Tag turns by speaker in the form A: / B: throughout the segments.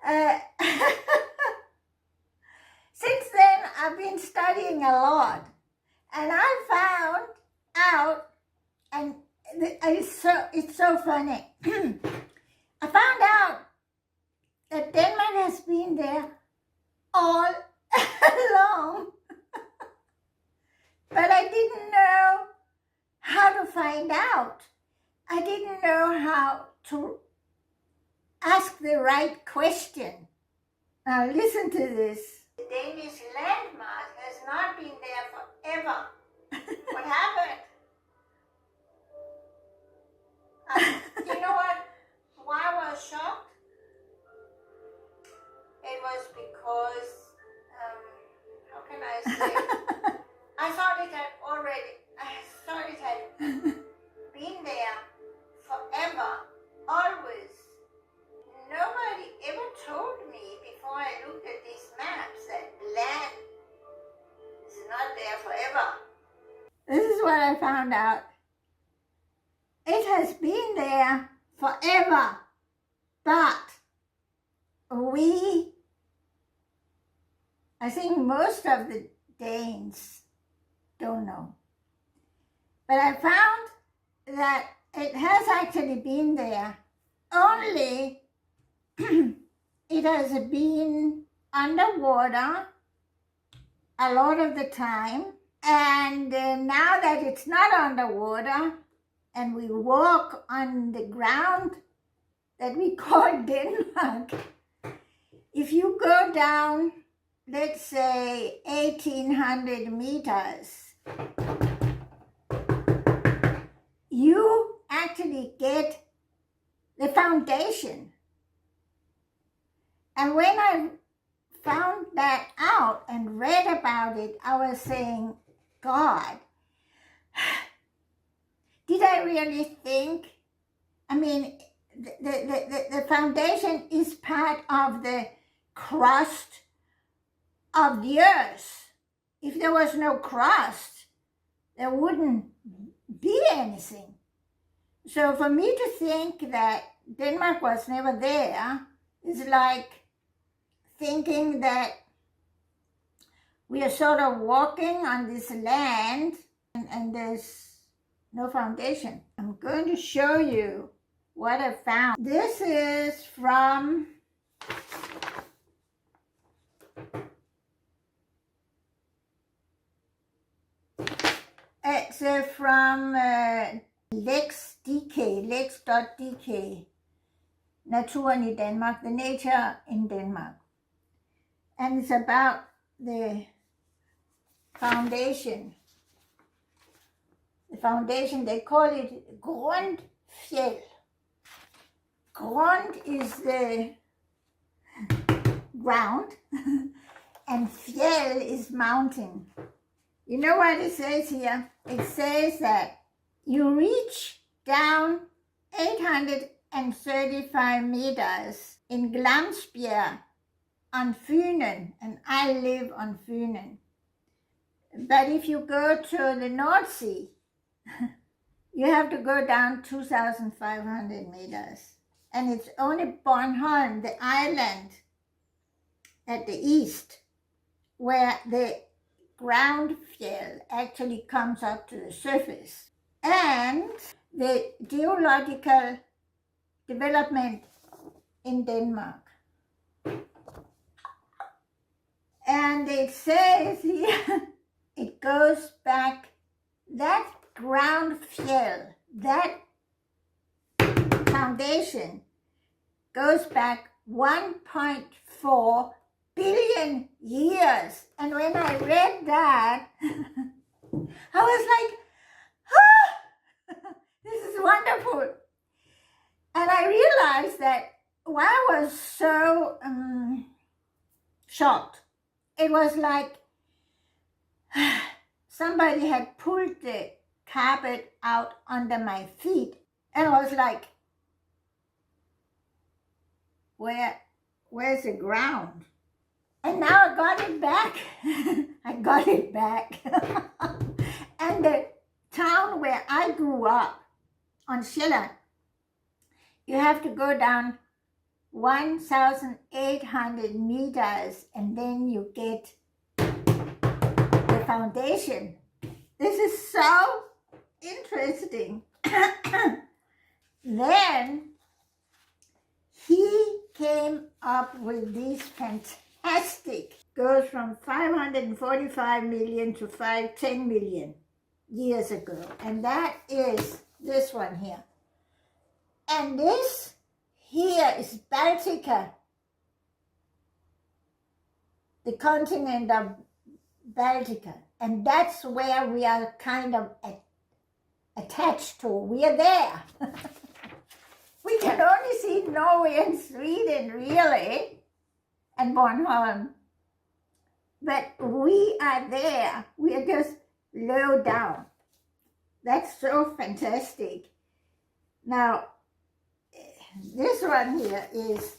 A: Uh, since then, I've been studying a lot, and I found out, and it's so funny. I found out that Denmark has been there all along, but I didn't know how to find out. I didn't know how to ask the right question. Now listen to this. The Danish landmass has not been there forever. What happened? You know what? Why I was shocked? It was because, how can I say? I thought it had been there forever, always. Nobody ever told me before I looked at these maps that land is not there forever. This is what I found out. It has been there forever, but I think most of the Danes don't know. But I found that it has actually been there, only it has been underwater a lot of the time. And now that it's not underwater and we walk on the ground that we call Denmark, if you go down, let's say 1,800 meters, you actually get the foundation. And when I found that out and read about it, I was saying, God, did I really think? I mean, the foundation is part of the crust of the earth. If there was no crust, there wouldn't be anything. So for me to think that Denmark was never there is like thinking that we are sort of walking on this land and there's no foundation. I'm going to show you what I found. This is from lex.dk, Naturen i Danmark, the nature in Denmark. And it's about the foundation. The foundation, they call it grundfjeld. Grund is the ground, and fjeld is mountain. You know what it says here? It says that you reach down 835 meters in Glamsbjerg on Fynen, and I live on Fynen. But if you go to the North Sea, you have to go down 2,500 meters. And it's only Bornholm, the island at the east, where the groundfjeld actually comes up to the surface. And the geological development in Denmark. And it says here, it goes back, that groundfjeld, that foundation goes back 1.4 billion years. And when I read that, I was like, this is wonderful. And I realized that why I was so shocked. It was like somebody had pulled the carpet out under my feet. And I was like, where's the ground? And now I got it back. I got it back. And the town where I grew up on Sjælland, you have to go down 1,800 meters, and then you get the foundation. This is so interesting. Then he came up with these fantastic, goes from 545 million to 510 million years ago. And that is this one here. And this here is Baltica, the continent of Baltica. And that's where we are kind of attached to. We are there. We can only see Norway and Sweden, really, and Bornholm. But we are there. We are just low down. That's so fantastic. Now, this one here is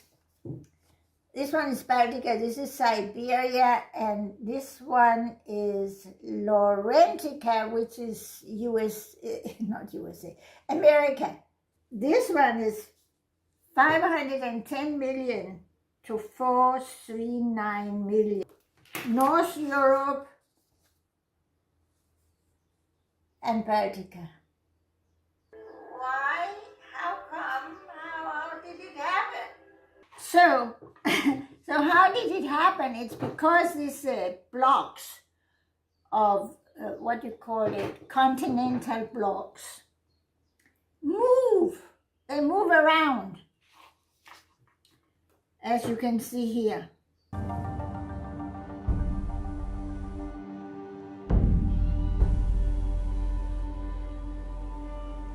A: Baltica, this is Siberia, and this one is Laurentica, which is not USA, America. This one is 510 million to 439 million. North Europe and Baltica. Why? How come? How did it happen? So how did it happen? It's because these blocks of what you call it, continental blocks, move. They move around, as you can see here.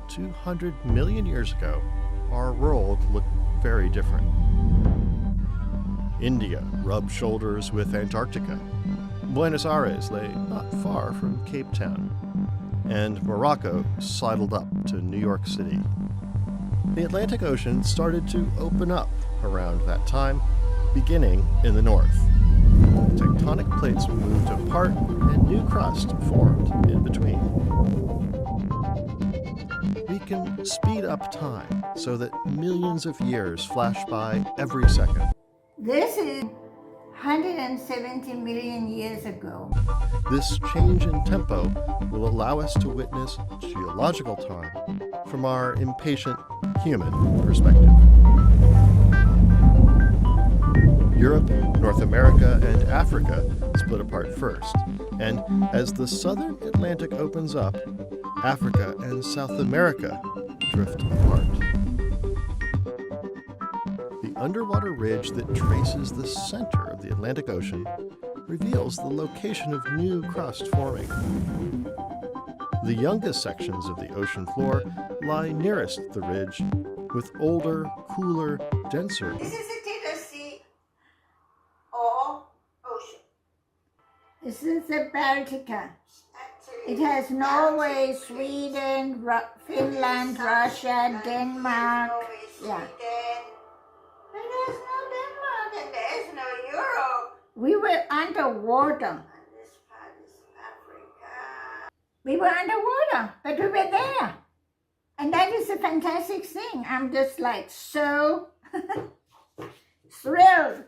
B: $200 million years ago, our world looked very different. India rubbed shoulders with Antarctica. Buenos Aires lay not far from Cape Town. And Morocco sidled up to New York City. The Atlantic Ocean started to open up around that time, beginning in the north. Tectonic plates moved apart and new crust formed in between. We can speed up time so that millions of years flash by every second.
A: This is 170 million years ago.
B: This change in tempo will allow us to witness geological time from our impatient human perspective. Europe, North America, and Africa split apart first, and as the southern Atlantic opens up, Africa and South America drift apart. The underwater ridge that traces the center of the Atlantic Ocean reveals the location of new crust forming. The youngest sections of the ocean floor lie nearest the ridge, with older, cooler, denser.
A: This is the Tennessee or ocean. This is the Baltica. It has Norway, Sweden, Finland, Russia, Denmark. Yeah. But there's no Denmark and there's no Europe. We were underwater. And this part is Africa. We were underwater, but we were there. And that is a fantastic thing. I'm just like so thrilled.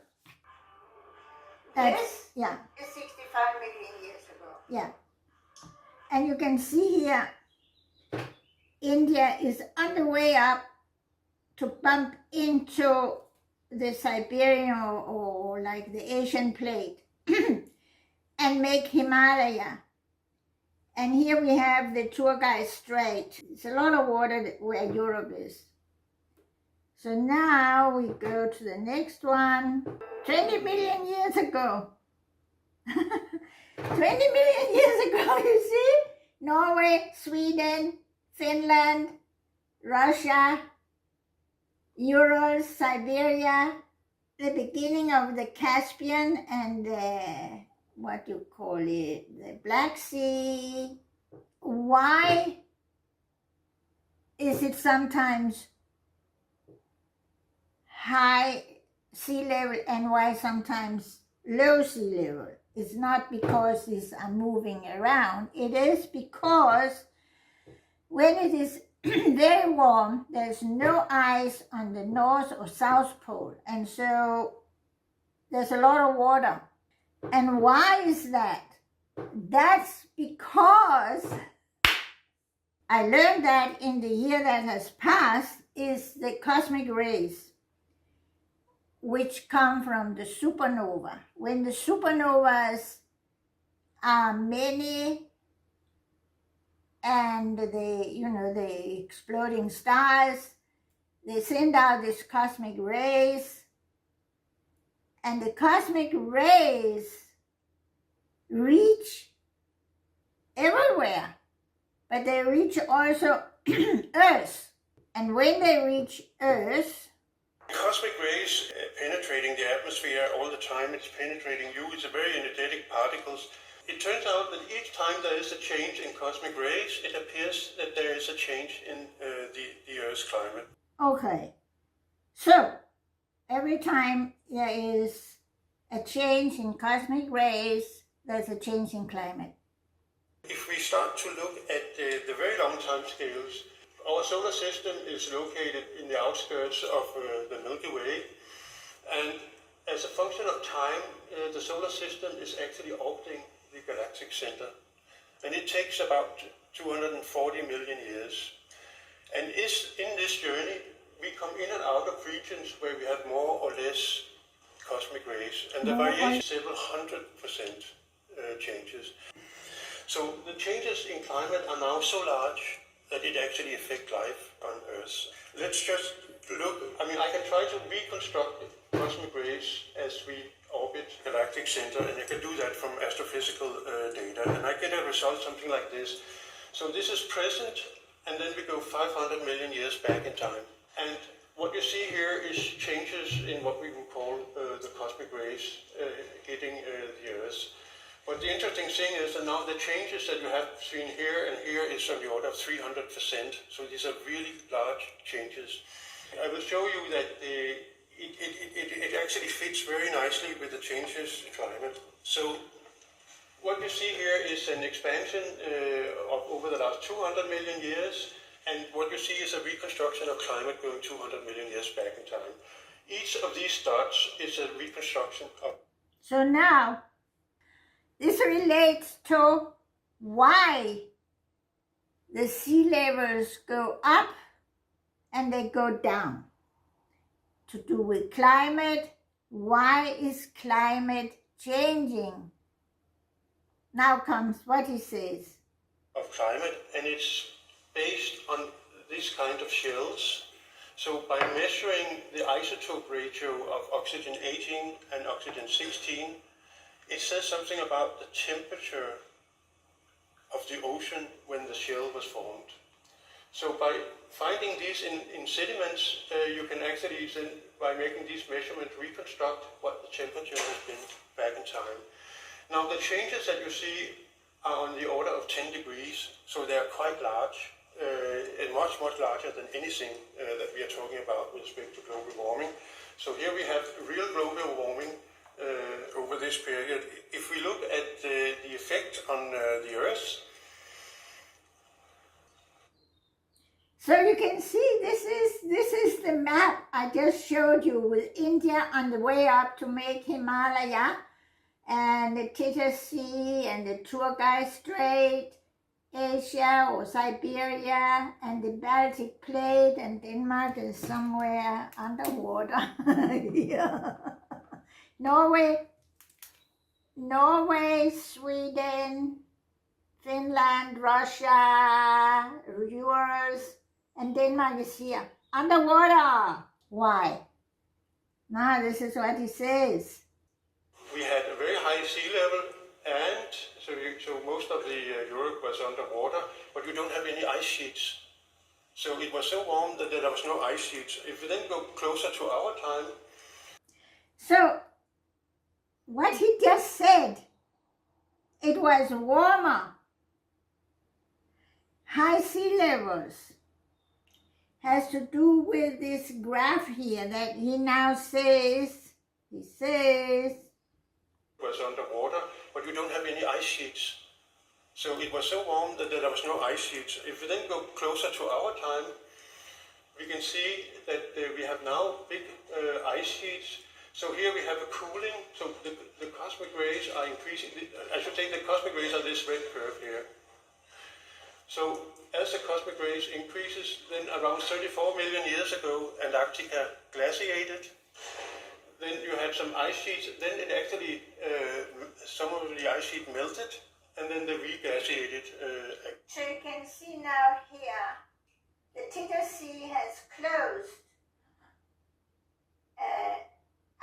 A: This is 65 million years ago. Yeah. And you can see here, India is on the way up to bump into the Siberian or like the Asian plate and make Himalaya. And here we have the Turgay Strait. It's a lot of water where Europe is. So now we go to the next one. 20 million years ago. 20 million years ago, you see? Norway, Sweden, Finland, Russia, Urals, Siberia, the beginning of the Caspian and the, what you call it, the Black Sea. Why is it sometimes high sea level and why sometimes low sea level? It's not because these are moving around. It is because when it is very warm. There's no ice on the North or South Pole, and so there's a lot of water. And why is that? That's because I learned that in the year that has passed is the cosmic rays, which come from the supernova. When the supernovas are many and the exploding stars, they send out these cosmic rays, and the cosmic rays reach everywhere, but they reach also Earth. And when they reach Earth,
C: cosmic rays penetrating the atmosphere all the time, it's penetrating you, it's a very energetic particles. It turns out that each time there is a change in cosmic rays, it appears that there is a change in the Earth's climate.
A: okay, so every time there is a change in cosmic rays, there's a change in climate.
C: If we start to look at the very long time scales, our solar system is located in the outskirts of the Milky Way, and as a function of time, the solar system is actually orbiting the galactic center, and it takes about 240 million years. And in this journey, we come in and out of regions where we have more or less cosmic rays, and the variation is several 100% changes. So the changes in climate are now so large that it actually affects life on Earth. Let's just look, I can try to reconstruct cosmic rays as we orbit galactic center, and I can do that from astrophysical data, and I get a result something like this. So this is present, and then we go 500 million years back in time. And what you see here is changes in what we would call the cosmic rays hitting the Earth. But the interesting thing is that now the changes that you have seen here and here is on the order of 300%. So these are really large changes. I will show you that it actually fits very nicely with the changes in climate. So what you see here is an expansion of over the last 200 million years. And what you see is a reconstruction of climate going 200 million years back in time. Each of these dots is a reconstruction of...
A: So now, this relates to why the sea levels go up and they go down. To do with climate, why is climate changing? Now comes what he says.
C: Of climate, and it's based on this kind of shells. So by measuring the isotope ratio of oxygen 18 and oxygen 16, it says something about the temperature of the ocean when the shell was formed. So by finding these in sediments, you can actually, by making these measurements, reconstruct what the temperature has been back in time. Now the changes that you see are on the order of 10 degrees, so they are quite large, and much, much larger than anything that we are talking about with respect to global warming. So here we have real global warming over this period. If we look at the effect on the Earth.
A: So you can see this is the map I just showed you with India on the way up to make Himalaya, and the Tethys Sea and the Turgai Strait, Asia or Siberia, and the Baltic Plate, and Denmark is somewhere underwater. Yeah. Norway, Sweden, Finland, Russia, Urals, and Denmark is here. Underwater. Why? Now this is what he says.
C: We had a very high sea level, and so most of the Europe was underwater, but you don't have any ice sheets. So it was so warm that there was no ice sheets. If we then go closer to our time.
A: So what he just said, it was warmer, high sea levels, has to do with this graph here that he now says,
C: was underwater, but you don't have any ice sheets. So it was so warm that there was no ice sheets. If we then go closer to our time, we can see that we have now big ice sheets. So here we have a cooling. So the cosmic rays are increasing. I should take the cosmic rays on this red curve here. So as the cosmic rays increases, then around 34 million years ago, Antarctica glaciated. Then you had some ice sheets. Then it actually, some of the ice sheet melted, and then they reglaciated.
A: So you can see now here, the Theta Sea has closed.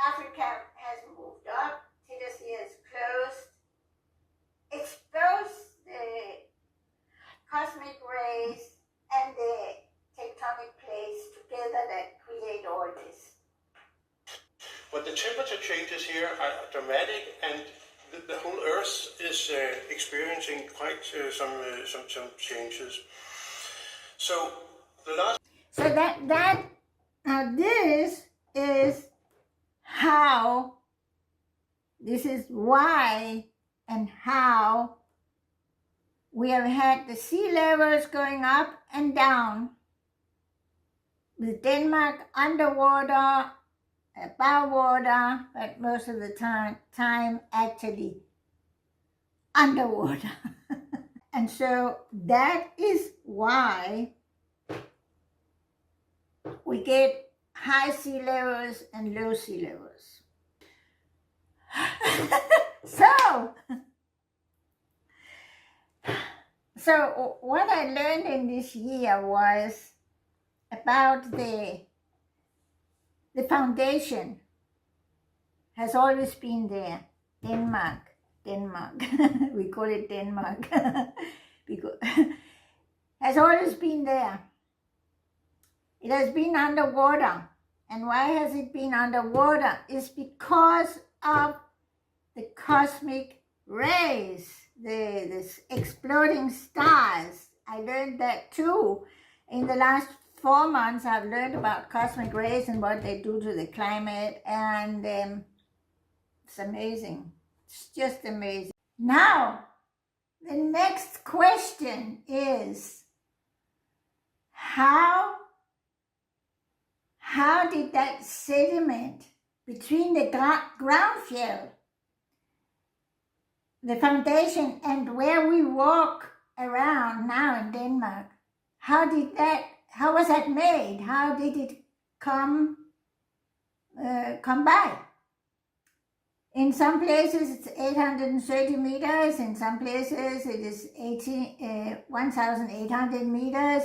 A: Africa has moved up, Theta Sea has closed, exposed the cosmic rays and the tectonic plates together that create all this.
C: But the temperature changes here are dramatic, and the whole Earth is experiencing quite some changes. So the last.
A: So this is how, this is why and how we have had the sea levels going up and down, with Denmark underwater, above water, but most of the time actually underwater. And so that is why we get high sea levels and low sea levels. So what I learned in this year was about the foundation has always been there. Denmark. We call it Denmark. Because has always been there. It has been underwater. And why has it been underwater? It's because of the cosmic rays, the exploding stars. I learned that too. In the last 4 months, I've learned about cosmic rays and what they do to the climate, and it's amazing. It's just amazing. Now, the next question is, how did that sediment between the ground field, the foundation, and where we walk around now in Denmark, how was that made? How did it come by? In some places it's 830 meters, in some places it is 1,800 meters.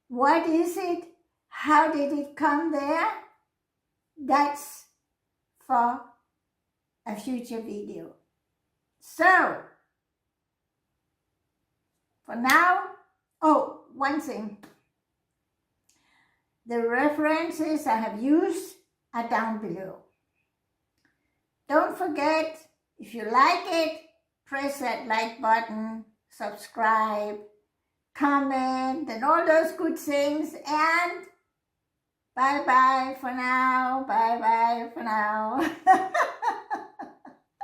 A: What is it? How did it come there? That's for a future video. So, for now, one thing. The references I have used are down below. Don't forget, if you like it, press that like button, subscribe, comment, and all those good things, and bye-bye for now. Bye-bye for now.